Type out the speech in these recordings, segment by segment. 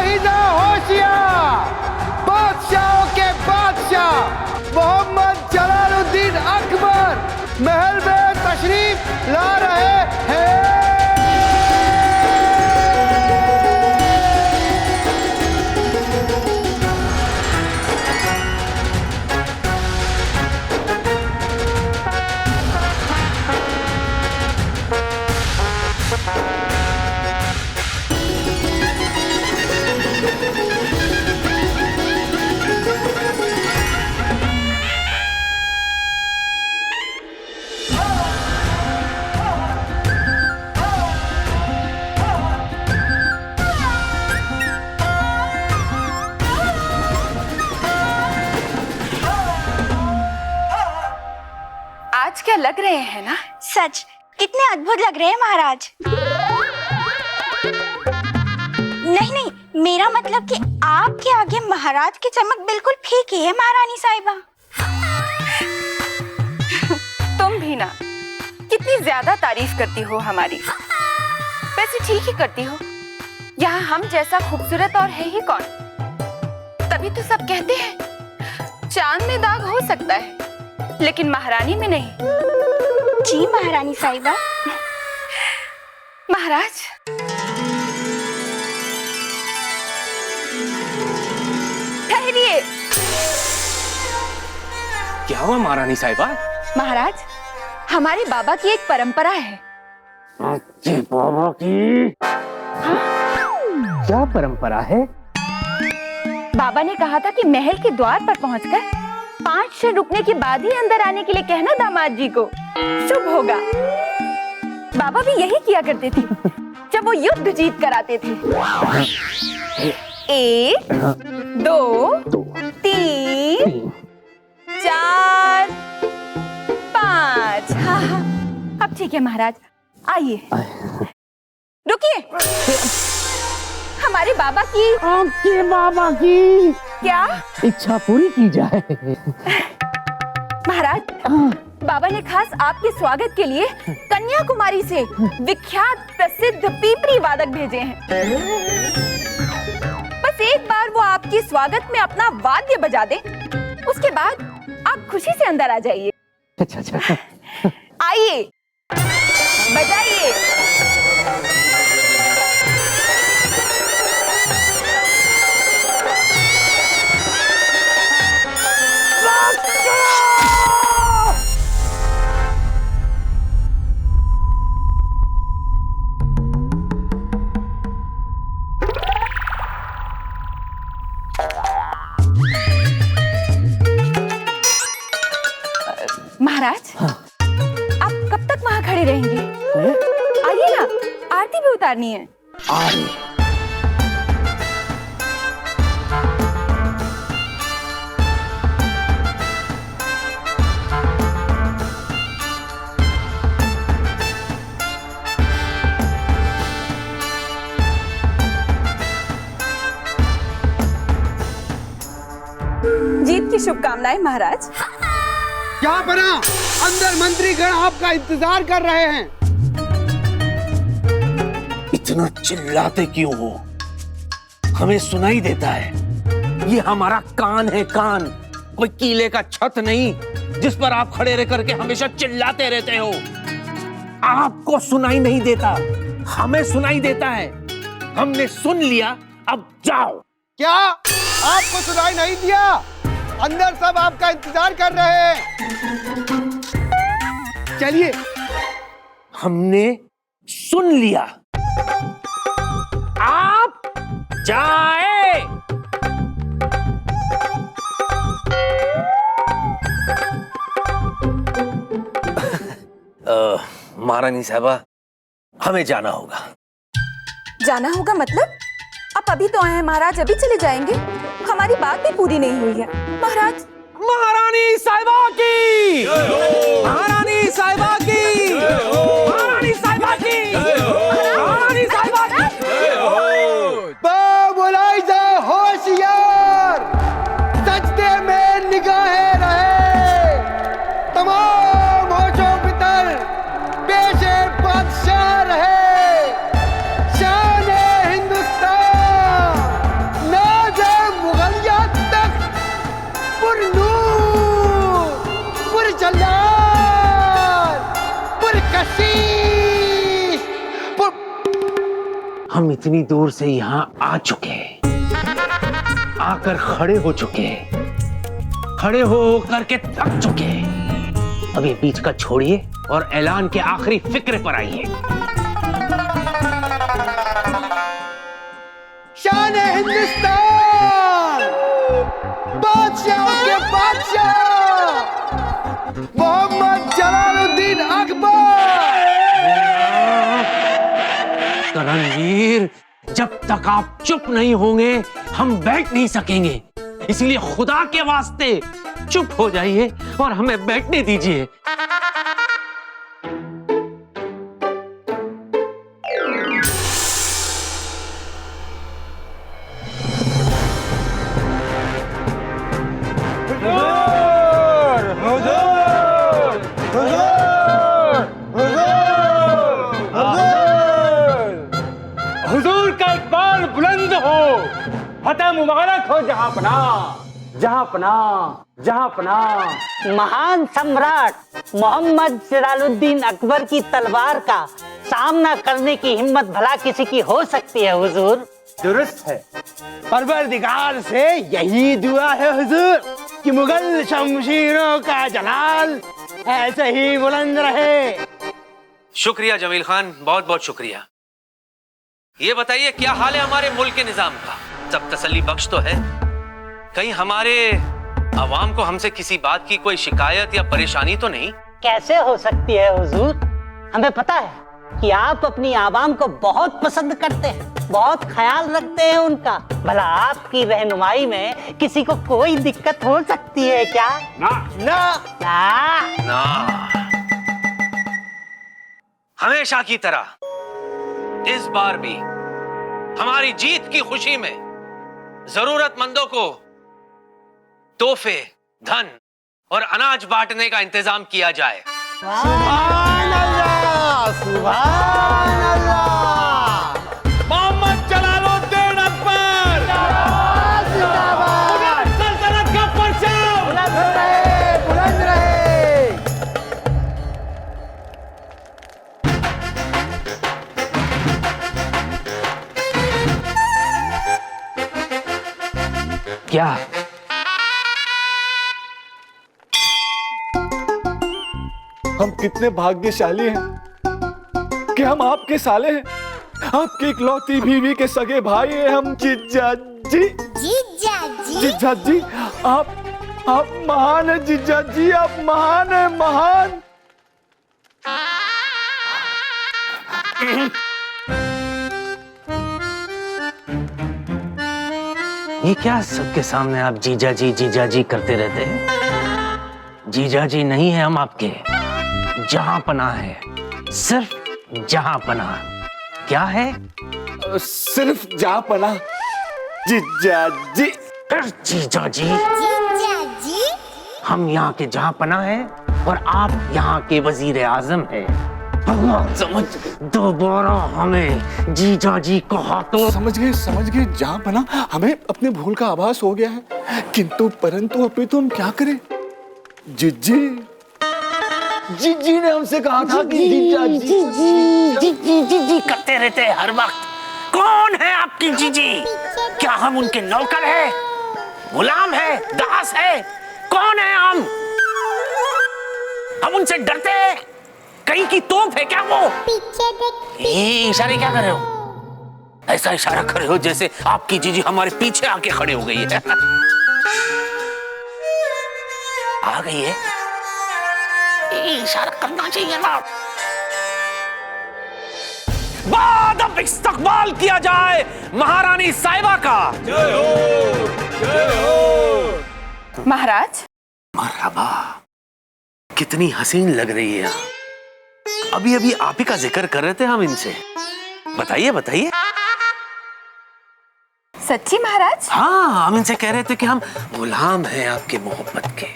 मुलाहिजा होशियार, बादशाहों के बादशाह मोहम्मद जलालुद्दीन अकबर महल में तशरीफ ला रहे हैं। आज क्या लग रहे हैं ना? सच कितने अद्भुत लग रहे हैं महाराज। नहीं, मेरा मतलब कि आपके आगे महाराज की चमक बिल्कुल फीकी है महारानी साहिबा। तुम भी ना कितनी ज्यादा तारीफ करती हो हमारी। वैसे ठीक ही करती हो, यहाँ हम जैसा खूबसूरत और है ही कौन। तभी तो सब कहते हैं चांद में दाग हो सकता है लेकिन महारानी में नहीं। जी महारानी साहिबा। महाराज, ठहरिए। क्या हुआ महारानी साहिबा? महाराज, हमारे बाबा की एक परंपरा है। आपके बाबा की क्या परंपरा है? बाबा ने कहा था कि महल के द्वार पर पहुंचकर 5 क्षण रुकने के बाद ही अंदर आने के लिए कहना दामाद जी को, शुभ होगा। बाबा भी यही किया करते थे जब वो युद्ध जीत कर आते थे। 1 2 3 4 5। हाँ, अब ठीक है महाराज, आइए। रुकिए, हमारे बाबा की, आपके बाबा की क्या इच्छा पूरी की जाए। महाराज, बाबा ने खास आपके स्वागत के लिए कन्याकुमारी से विख्यात प्रसिद्ध पीपरी वादक भेजे हैं। बस एक बार वो आपके स्वागत में अपना वाद्य बजा दे, उसके बाद आप खुशी से अंदर आ जाइए। अच्छा। आइए, बजाइए। महाराज, आप कब तक वहाँ खड़े रहेंगे? आइए ना, आरती भी उतारनी है। जीत की शुभकामनाएं महाराज। क्या बना? अंदर मंत्रीगण आपका इंतजार कर रहे हैं। इतना चिल्लाते क्यों हो? हमें सुनाई देता है। ये हमारा कान है, कान, कोई किले का छत नहीं जिस पर आप खड़े रह करके हमेशा चिल्लाते रहते हो। आपको सुनाई नहीं देता, हमें सुनाई देता है। हमने सुन लिया, अब जाओ। क्या आपको सुनाई नहीं दिया? अंदर सब आपका इंतजार कर रहे हैं। चलिए। हमने सुन लिया, आप जाए। महारानी साहबा, हमें जाना होगा। जाना होगा मतलब? आप अभी तो आए हैं महाराज, अभी चले जाएंगे? हमारी बात भी पूरी नहीं हुई है महाराज। महारानी साहिबा की, महारानी साहिबा की, महारानी साहिबा की, महारानी साहिबा की। मुलाहिजा होशियार, सजदे में निगाहें रहे, तमाम होशो पितर पेशे बादशाह रहे। शान हिंदुस्तान, हम इतनी दूर से यहाँ आ चुके, आकर खड़े हो चुके, खड़े हो करके थक चुके। अब ये बीच का छोड़िए और ऐलान के आखिरी फिक्र पर आइए। शान हिंदुस्तान, बादशाहों के बादशाह मोहम्मद जलालुद्दीन अकबर। रणवीर, जब तक आप चुप नहीं होंगे हम बैठ नहीं सकेंगे, इसलिए खुदा के वास्ते चुप हो जाइए और हमें बैठने दीजिए। हुजूर का इकबाल बुलंद हो, फतेह मुबारक हो जहांपना, जहांपना, जहांपना। महान सम्राट मोहम्मद जलालुद्दीन अकबर की तलवार का सामना करने की हिम्मत भला किसी की हो सकती है हुजूर? दुरुस्त है। परवरदिगार से यही दुआ है हुजूर कि मुगल शमशीरों का जलाल ऐसे ही बुलंद रहे। शुक्रिया जमील खान, बहुत बहुत शुक्रिया। ये बताइए क्या हाल है हमारे मुल्क के निजाम का? सब तसल्ली बख्श तो है? कहीं हमारे अवाम को हमसे किसी बात की कोई शिकायत या परेशानी तो नहीं? कैसे हो सकती है हुजूर? हमें पता है कि आप अपनी आवाम को बहुत पसंद करते हैं, बहुत ख्याल रखते हैं उनका। भला आपकी रहनुमाई में किसी को कोई दिक्कत हो सकती है क्या? ना ना ना। ना, हमेशा की तरह इस बार भी हमारी जीत की खुशी में जरूरतमंदों को तोहफे, धन और अनाज बांटने का इंतजाम किया जाए। सुभान अल्लाह, सुभान अल्लाह। मोहम्मद जलालुद्दीन अकबर जिंदाबाद, सल्तनत का परचम बुलंद रहे, बुलंद रहे। क्या हम कितने भाग्यशाली हैं कि हम आपके साले हैं, आपकी इकलौती बीवी के सगे भाई हैं हम। जीजा जी, जीजा जी, आप महान हैं जीजा जी, आप महान हैं, महान। ये क्या सबके सामने आप जीजा जी करते रहते हैं? जीजा जी नहीं है हम आपके, जहां पना है, सिर्फ जहां पना। क्या है? सिर्फ जहां पना जीजा जी। जीजा जी, हम यहाँ के जहां पना है और आप यहाँ के वजीर आजम हैं। समझ, दोबारा हमें जीजा जी कहा तो समझ गए जहां पना। हमें अपने भूल का आभास हो गया है, किंतु परंतु अभी तो हम क्या करें? जीजी ने हमसे कहा था कि जीजा जी करते रहते हैं हर वक्त। कौन है आपकी जीजी? क्या हम उनके नौकर हैं, गुलाम है, दास है? कौन है हम उनसे डरते हैं? कहीं की तोप है क्या वो? ये इशारे क्या कर रहे हो? ऐसा इशारा कर रहे हो जैसे आपकी जीजी हमारे पीछे आके खड़े हो गई है। आ गई है, ये इशारा करना चाहिए ना। बाद अब इस्तकबाल किया जाए महारानी साहिबा का। जय हो, जय हो। महाराज, मरहबा, कितनी हसीन लग रही है। अभी अभी आप ही का जिक्र कर रहे थे हम इनसे। बताइए बताइए। सच्ची महाराज? हाँ, हम इनसे कह रहे थे कि हम गुलाम हैं आपके मोहब्बत के,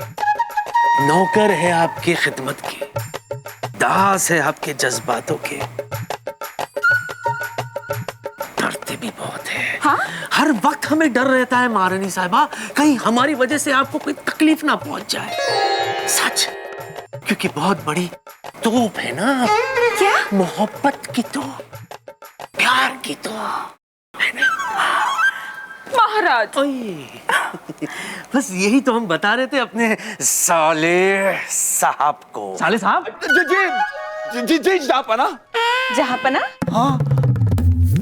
नौकर है आपकी खिदमत की, दास है आपके जज्बातों के। डरते भी बहुत है। हाँ? हर वक्त हमें डर रहता है महारानी साहिबा, कहीं हमारी वजह से आपको कोई तकलीफ ना पहुंच जाए। सच, क्योंकि बहुत बड़ी तोप है ना। क्या? मोहब्बत की तोप, प्यार की तो महाराज। बस यही तो हम बता रहे थे अपने साले साहब को। साले साहब? जी जी जी जहाँपना। जहाँपना? हाँ।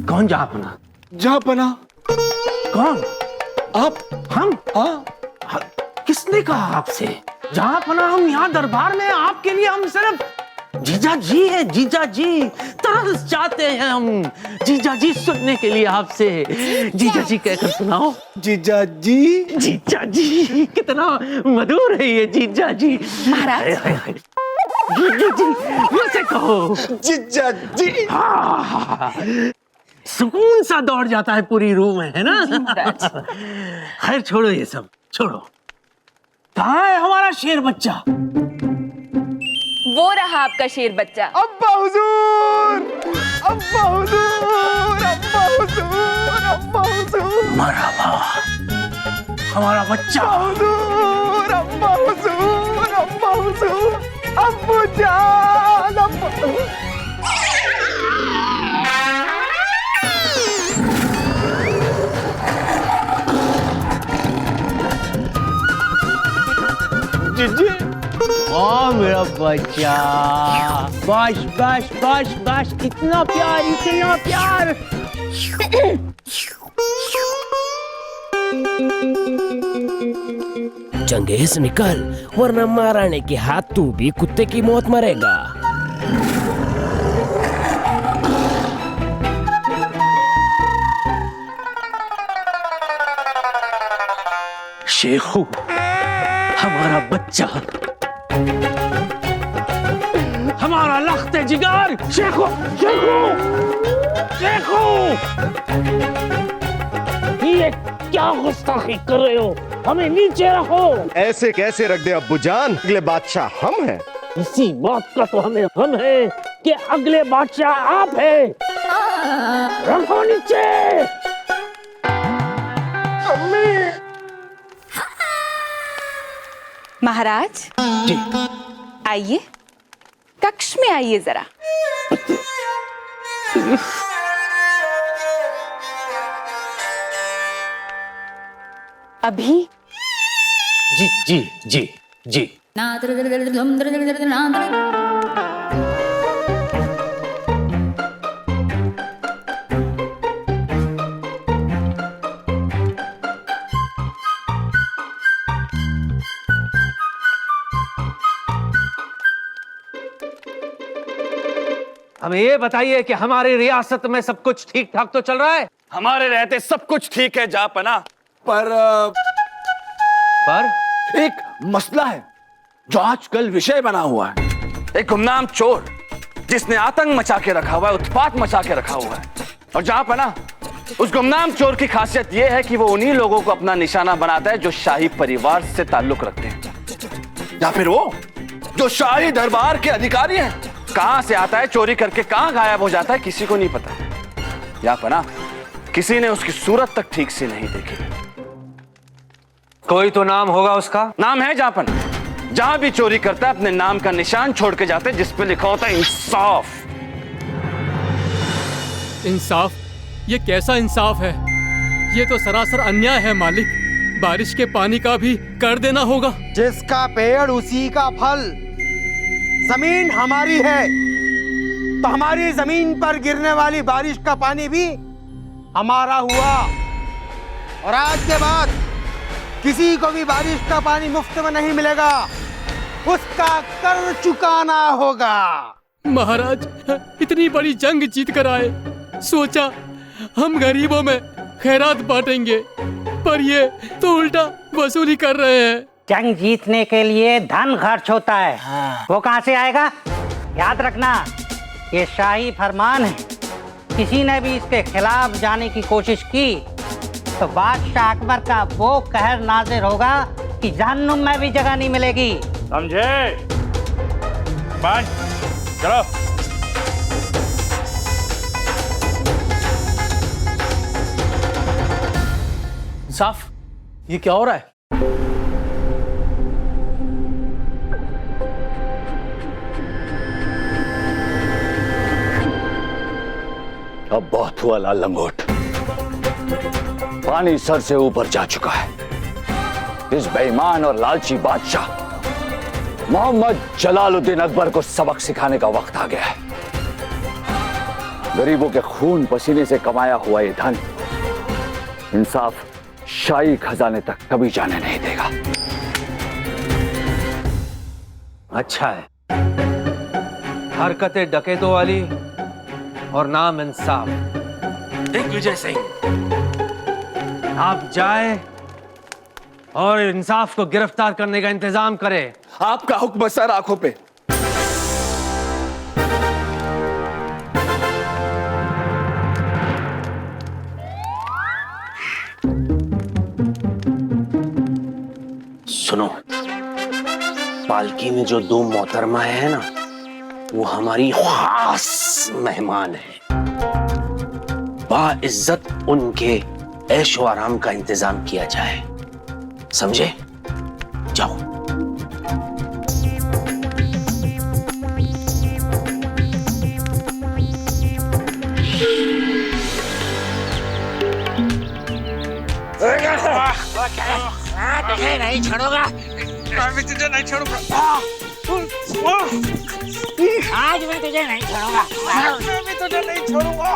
कौन जहाँपना? जहाँपना। कौन? आप? हम? हाँ। किसने कहा आपसे? जहाँपना हम यहाँ दरबार में आपके लिए हम सिर्फ जीजा जी है, जीजा जी। तरस जाते हैं हम जीजा जी सुनने के लिए आपसे। जीजा जी कहकर सुनाओ। जीजा जी। जीजा जी कितना मधुर है ये जीजा जी। महाराज। जीजा जी वैसे कहो। जीजा जी। हाँ, सुकून सा दौड़ जाता है पूरी रूह में, है ना? खैर छोड़ो ये सब, छोड़ो। कहाँ है हमारा शेर बच्चा? वो रहा आपका शेर बच्चा। अब्बा हुजूर, अब्बा हुजूर, अब्बा हुजूर, अब्बा हुजूर। मरहबा, हमारा बच्चा। हुजूर, अब्बा हुजूर, अब्बा हुजूर, अब्बू जान, अब्बा। जीजी। ओ मेरा बच्चा, बस बस बस बस, इतना प्यार, इतना प्यार। चंगेज निकल, वरना महारानी के हाथ तू भी कुत्ते की मौत मरेगा। शेखू, हमारा बच्चा, हमारा लख्त जिगर। शेखू, शेखू, शेखू, ये क्या गुस्ताखी कर रहे हो? हमें नीचे रखो। ऐसे कैसे रख दे अब्बू जान, अगले बादशाह हम हैं। इसी बात का तो हमें हम है कि अगले बादशाह आप हैं। रखो नीचे। महाराज जी आइए, कक्ष में आइए जरा। अभी? जी जी जी जी। हमें ये बताइए कि हमारी रियासत में सब कुछ ठीक ठाक तो चल रहा है? हमारे रहते सब कुछ ठीक है जहाँपना, पर एक मसला है जो आजकल विषय बना हुआ है। एक गुमनाम चोर जिसने आतंक मचा के रखा हुआ है, उत्पात मचा के रखा हुआ है। और जहाँपना, उस गुमनाम चोर की खासियत यह है कि वो उन्हीं लोगों को अपना निशाना बनाता है जो शाही परिवार से ताल्लुक रखते हैं, या फिर वो जो शाही दरबार के अधिकारी हैं। कहां से आता है चोरी करके, कहां गायब हो जाता है, किसी को नहीं पता। जहाँपना, किसी ने उसकी सूरत तक ठीक से नहीं देखी। कोई तो नाम होगा उसका? नाम है जहाँपना। जहां भी चोरी करता है अपने नाम का निशान छोड़ के जाते हैं, जिस पे लिखा होता है इंसाफ। इंसाफ? ये कैसा इंसाफ है? ये तो सरासर अन्याय है मालिक। बारिश के पानी का भी कर देना होगा। जिसका पेड़ उसी का फल। जमीन हमारी है तो हमारी जमीन पर गिरने वाली बारिश का पानी भी हमारा हुआ। और आज के बाद किसी को भी बारिश का पानी मुफ्त में नहीं मिलेगा, उसका कर चुकाना होगा। महाराज, इतनी बड़ी जंग जीत कर आए, सोचा हम गरीबों में खैरात बांटेंगे, पर ये तो उल्टा वसूली कर रहे हैं। जंग जीतने के लिए धन खर्च होता है। वो कहाँ से आएगा? याद रखना, ये शाही फरमान है। किसी ने भी इसके खिलाफ जाने की कोशिश की तो बादशाह अकबर का वो कहर नाजिर होगा कि जहन्नुम में भी जगह नहीं मिलेगी। समझे? बस चलो। साफ, ये क्या हो रहा है? अब बहुत हुआ लाल लंगोट, पानी सर से ऊपर जा चुका है। इस बेईमान और लालची बादशाह मोहम्मद जलालुद्दीन अकबर को सबक सिखाने का वक्त आ गया है। गरीबों के खून पसीने से कमाया हुआ ये धन इंसाफ शाही खजाने तक कभी जाने नहीं देगा। अच्छा है, हरकतें डकैतों वाली और नाम इंसाफ। दिग्विजय सिंह, आप जाए और इंसाफ को गिरफ्तार करने का इंतजाम करें। आपका हुक्म सर, आंखों पे। सुनो, पालकी में जो दो मोहतरमा है ना, वो हमारी खास मेहमान है। बाइज्जत उनके ऐशो आराम का इंतजाम किया जाए, समझे? जाओ। तुझे नहीं छोड़ूंगा, मैं तुझे नहीं छोड़ूंगा, आज मैं तुझे नहीं छोड़ूंगा, मैं भी तुझे नहीं छोड़ूंगा।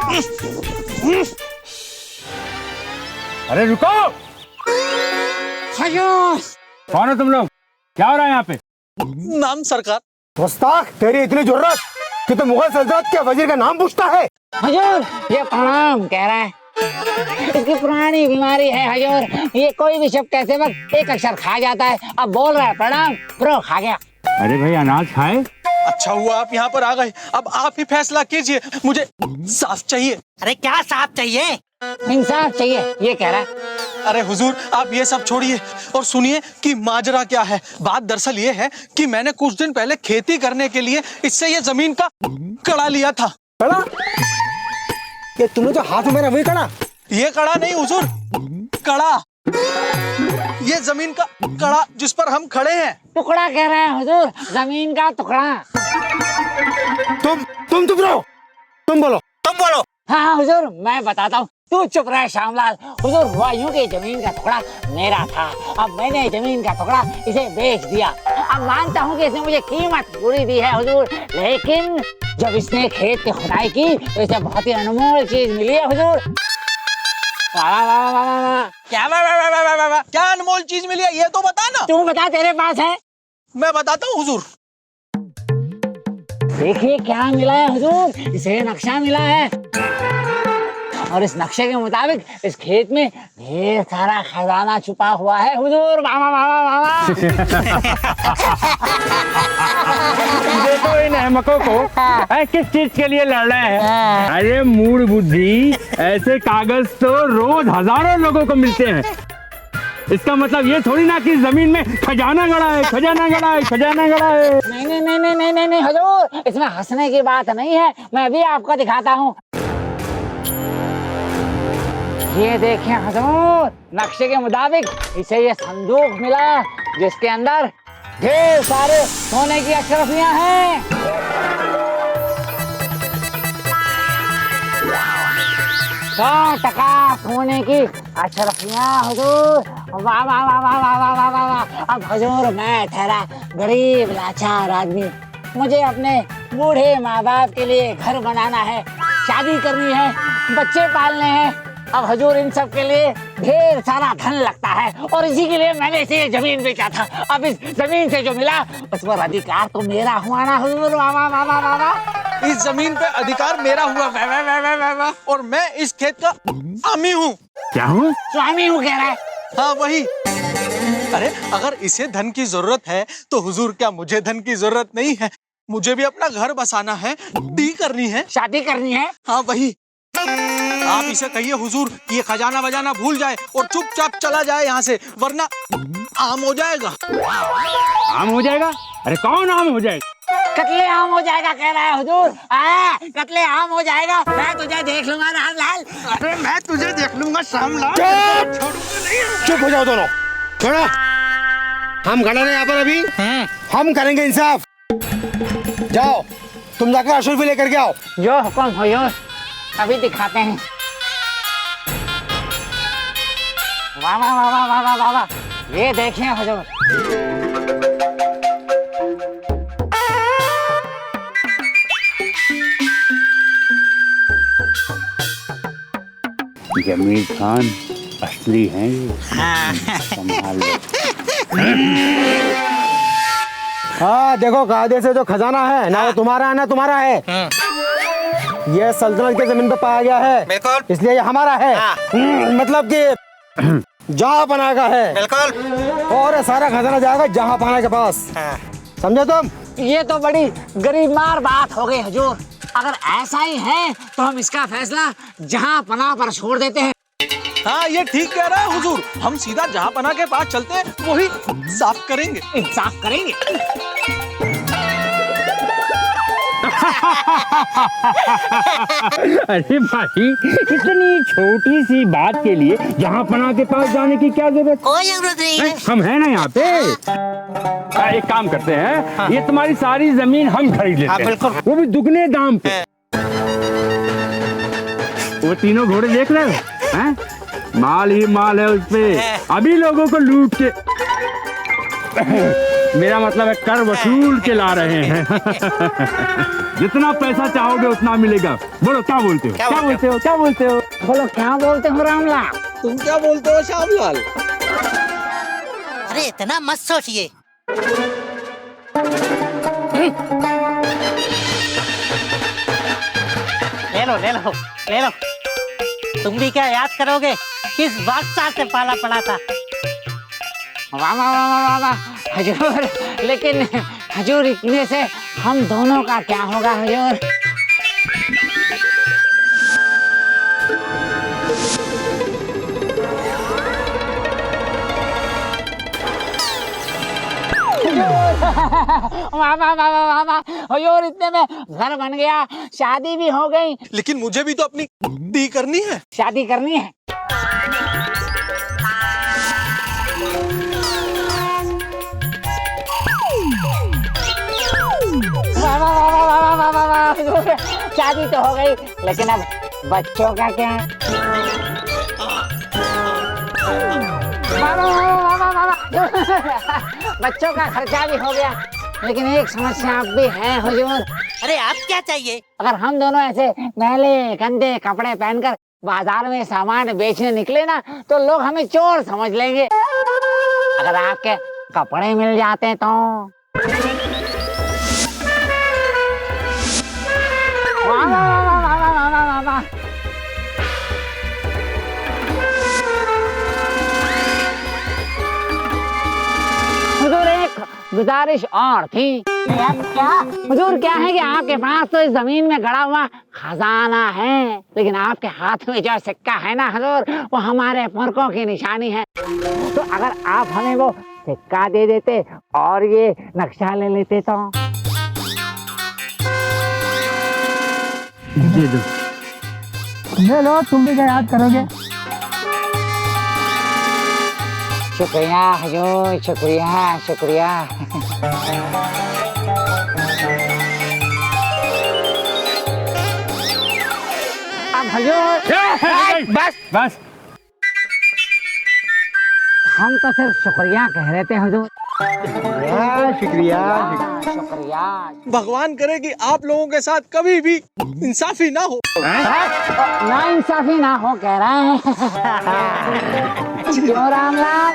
अरे रुको, कौन हो तुम लोग? क्या हो रहा है यहाँ पे? नाम सरकार। मुस्ताक, तेरी इतनी जरूरत कि तो मुगल सल्तनत के वजीर का नाम पूछता है? हुजूर, ये प्रणाम कह रहा है। इसकी पुरानी बीमारी है हुजूर, ये कोई भी शब्द कहते वक्त एक अक्षर खा जाता है। अब बोल रहा है प्रणाम, प्रो खा गया। अरे भाई, अनाज खाए। अच्छा हुआ आप यहाँ पर आ गए, अब आप ही फैसला कीजिए, मुझे साफ चाहिए। अरे क्या साफ चाहिए? इंसाफ चाहिए, ये कह रहा है। अरे हुजूर, आप ये सब छोड़िए और सुनिए कि माजरा क्या है। बात दरअसल ये है कि मैंने कुछ दिन पहले खेती करने के लिए इससे ये जमीन का कड़ा लिया था। कड़ा? ये तुमने जो हाथ में मेरा वही कड़ा? ये कड़ा नहीं हुजूर, कड़ा, ये जमीन का कड़ा जिस पर हम खड़े हैं। टुकड़ा कह रहे हैं हुजूर, जमीन का टुकड़ा। तुम चुप रहो, तुम बोलो। हाँ हुजूर, मैं बताता हूँ, तू चुप रहे श्यामलाल। हुजूर, हुआ यूं कि जमीन का टुकड़ा मेरा था, अब मैंने जमीन का टुकड़ा इसे बेच दिया। अब मानता हूँ कि इसने मुझे कीमत पूरी दी है हुजूर, लेकिन जब इसने खेत की खुदाई की तो इसे बहुत ही अनमोल चीज मिली है हुजूर। वाह वाह वाह वाह वाह। क्या अनमोल चीज मिली है, ये तो बता ना। तू बता, तेरे पास है। मैं बताता हूँ हुजूर। देखिए क्या मिला है हुजूर, इसे नक्शा मिला है और इस नक्शे के मुताबिक इस खेत में ढेर सारा खजाना छुपा हुआ है हुजूर। वाह वाह वाह वाह। देखो इन अहमकों को, किस चीज के लिए लड़ रहे हैं? अरे मूड बुद्धि, ऐसे कागज तो रोज हजारों लोगों को मिलते हैं। इसका मतलब ये थोड़ी ना कि जमीन में खजाना गड़ा है, खजाना गड़ा है, खजाना गड़ा है। नहीं नहीं नहीं नहीं नहीं नहीं नहीं हुजूर, इसमें हंसने की बात नहीं है, मैं भी आपको दिखाता हूँ। ये देखें हुजूर, नक्शे के मुताबिक इसे ये संदूक मिला जिसके अंदर ढेर सारे सोने की अशरफियां हैं। 100% सोने की अशरफियां हुजूर। वाह वाह वाह वाह वाह वाह वाह वाह। अब हुजूर, मैं ठहरा गरीब लाचार आदमी, मुझे अपने बूढ़े माँ बाप के लिए घर बनाना है, शादी करनी है, बच्चे पालने हैं। अब हुजूर, इन सब के लिए ढेर सारा धन लगता है और इसी के लिए मैंने इसे जमीन बेचा था। अब इस जमीन से जो मिला उस पर अधिकार तो मेरा हुआ ना हुजूर। वाह वाह वाह वाह वाह। इस जमीन पे अधिकार मेरा हुआ, वाह वाह वाह वाह वाह वाह। और मैं इस खेत का आमी हूँ। क्या हूँ? स्वामी हूँ कह रहा है। हाँ वही। अरे अगर इसे धन की जरूरत है तो हुजूर, क्या मुझे धन की जरूरत नहीं है? मुझे भी अपना घर बसाना है, डी करनी है, शादी करनी है। हाँ वही। आप इसे कहिए हुजूर, ये खजाना बजाना भूल जाए और चुपचाप चला जाए यहाँ से, वरना आम हो जाएगा। आम हो जाएगा? अरे कौन आम हो जाएगा? कतले आम हो जाएगा कह रहा है हुजूर। कतले आम हो जाएगा, मैं तुझे देख लूंगा रामलाल। अरे मैं तुझे देख लूंगा श्यामलाल। चुप हो जाओ दोनों, छोड़ो। हम खड़े हैं यहाँ पर अभी, हम करेंगे इंसाफ। जाओ, तुम जाकर अशरफी लेकर के आओ। जो हुक्म हुजूर। अभी दिखाते हैं। वाह वाह वाह वाह वाह वाह वाह, ये देखिए हुजूर। जमीर खान असली हैं ये, संभाल लो। हाँ देखो, कायदे से जो खजाना है ना वो तुम्हारा है ना तुम्हारा है। ये सल्तनत के जमीन पे पाया गया है, बिल्कुल, इसलिए ये हमारा है। मतलब कि जहाँ पना का है, बिल्कुल। और ये सारा खजाना जाएगा जहाँ पना के पास। समझे तुम? ये तो बड़ी गरीबमार बात हो गई हुजूर। अगर ऐसा ही है तो हम इसका फैसला जहाँ पनाह पर छोड़ देते हैं। हाँ ये ठीक कह रहा है हुजूर, हम सीधा जहाँ पना के पास चलते हैं, वही साफ करेंगे। इंसाफ करेंगे। अरे भाई, इतनी छोटी सी बात के लिए जहाँ पना के पास जाने की क्या जरूरत? कोई जरूरत नहीं है। हम हैं ना यहाँ पे। एक काम करते हैं, ये तुम्हारी सारी जमीन हम खरीद लेते हैं, वो भी दुगने दाम पे। वो तीनों घोड़े देख रहे हो हैं? माल ही माल है उस पे। अभी लोगों को लूट के मेरा मतलब है कर वसूल के ला रहे हैं। जितना पैसा चाहोगे उतना मिलेगा। बोलो क्या बोलते हो? क्या बोलते हो? क्या बोलते हो? बोलो क्या बोलते हो रामलाल? तुम क्या बोलते हो श्यामलाल? अरे इतना मत सोचिए। ले लो ले लो ले लो। तुम भी क्या याद करोगे किस बादशाह से पाला पड़ा था? वाह वाह वाह वाह वाह हुजूर, लेकिन हुजूर इतने से हम दोनों का क्या होगा हुजूर? वाह वाह वाह वाह वाह हुजूर, इतने में घर बन गया, शादी भी हो गई। लेकिन मुझे भी तो अपनी दी करनी है। शादी करनी है। वाह वाह वाह वाह वाह वाह वाह हुजूर, शादी तो हो गई, लेकिन अब बच्चों का क्या? वाह वाह वाह वाह वाह वाह, बच्चों का खर्चा भी हो गया, लेकिन एक समस्या अब भी है हुजूर। अरे आप क्या चाहिए? अगर हम दोनों ऐसे मैले गंदे कपड़े पहनकर बाजार में सामान बेचने निकले ना, तो लोग हमें चोर समझ लेंगे। अगर आपके कपड़े मिल जाते तो। वाह वाह वाह वाह वाह वाह वाह वाह। हुजूर एक गुजारिश और थी। क्या हुजूर? क्या है कि आपके पास तो इस जमीन में गड़ा हुआ खजाना है, लेकिन आपके हाथ में जो सिक्का है ना हुजूर, वो हमारे पुरखों की निशानी है। तो अगर आप हमें वो सिक्का दे देते और ये नक्शा ले लेते तो। दे दो। ले लो, तुम भी क्या याद करोगे? शुक्रिया हुजूर, शुक्रिया शुक्रिया। अब हुजूर बस बस, हम तो सिर्फ शुक्रिया कह रहे थे हुजूर। शुक्रिया। शुक्रिया। भगवान करे कि आप लोगों के साथ कभी भी इंसाफी ना हो। ना इंसाफी ना हो कह रहे हैं। क्यों रामलाल?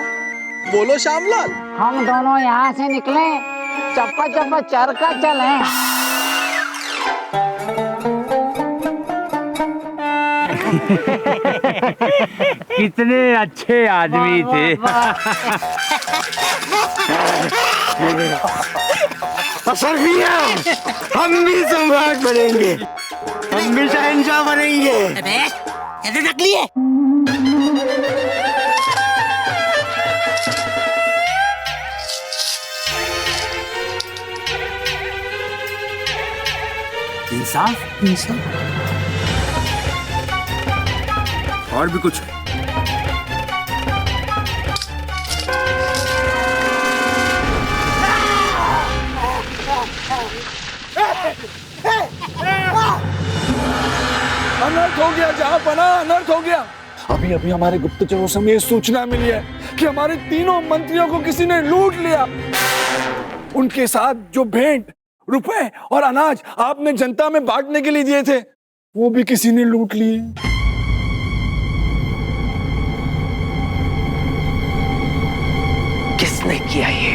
बोलो श्यामलाल। हम दोनों यहाँ से निकले, चप्पा चप्पा चरका चले। कितने अच्छे आदमी थे। हम भी सम्राट बनेंगे, हम भी शहंशाह बनेंगे। ये नकली है। इंसाफ, इंसाफ और भी कुछ। अनर्थ हो गया जहांपना, अनर्थ हो गया। अभी अभी हमारे गुप्तचरों से हमें ये सूचना मिली है कि हमारे तीनों मंत्रियों को किसी ने लूट लिया। उनके साथ जो भेंट, रुपए और अनाज आपने जनता में बांटने के लिए दिए थे, वो भी किसी ने लूट लिए। किसने किया ये?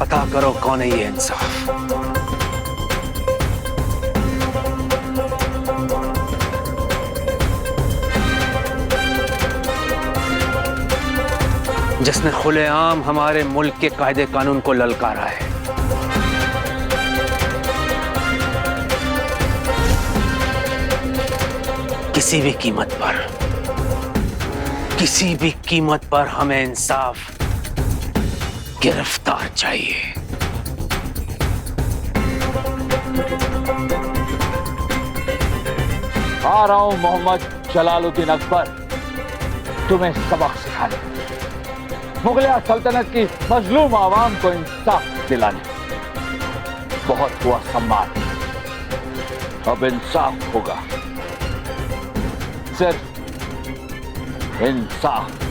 पता करो कौन है ये इंसाफ। जिसने खुलेआम हमारे मुल्क के कायदे कानून को ललकारा है। किसी भी कीमत पर, किसी भी कीमत पर हमें इंसाफ, गिरफ्तार चाहिए। आ रहा हूं मोहम्मद जलालुद्दीन अकबर, तुम्हें सबक सिखाने, मुगलिया सल्तनत की मजलूम आवाम को इंसाफ दिलाने। बहुत हुआ सम्मान, अब इंसाफ होगा, सिर्फ इंसाफ।